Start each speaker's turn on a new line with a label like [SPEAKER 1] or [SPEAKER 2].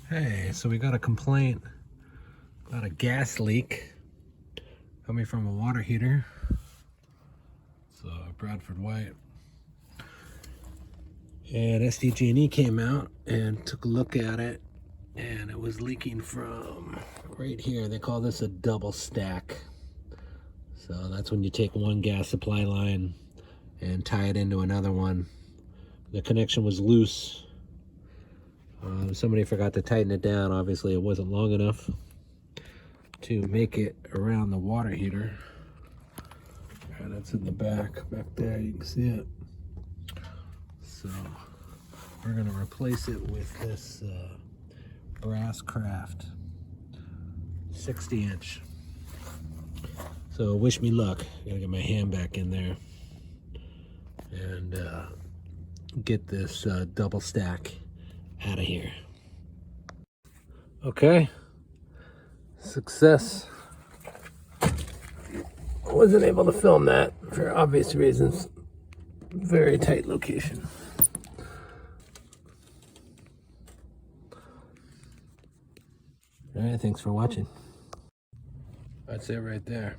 [SPEAKER 1] Hey, so we got a complaint about a gas leak coming from a water heater. It's Bradford White. And SDG&E came out and took a look at it, and it was leaking from right here. They call this a double stack. So that's when you take one gas supply line and tie it into another one. The connection was loose. Somebody forgot to tighten it down. Obviously it wasn't long enough to make it around the water heater. And it's in the back there, you can see it. So we're gonna replace it with this brass craft 60-inch. So wish me luck. Gotta get my hand back in there and get this double stack out of here. Okay, success. I wasn't able to film that for obvious reasons. Very tight location. All right, thanks for watching. That's it right there.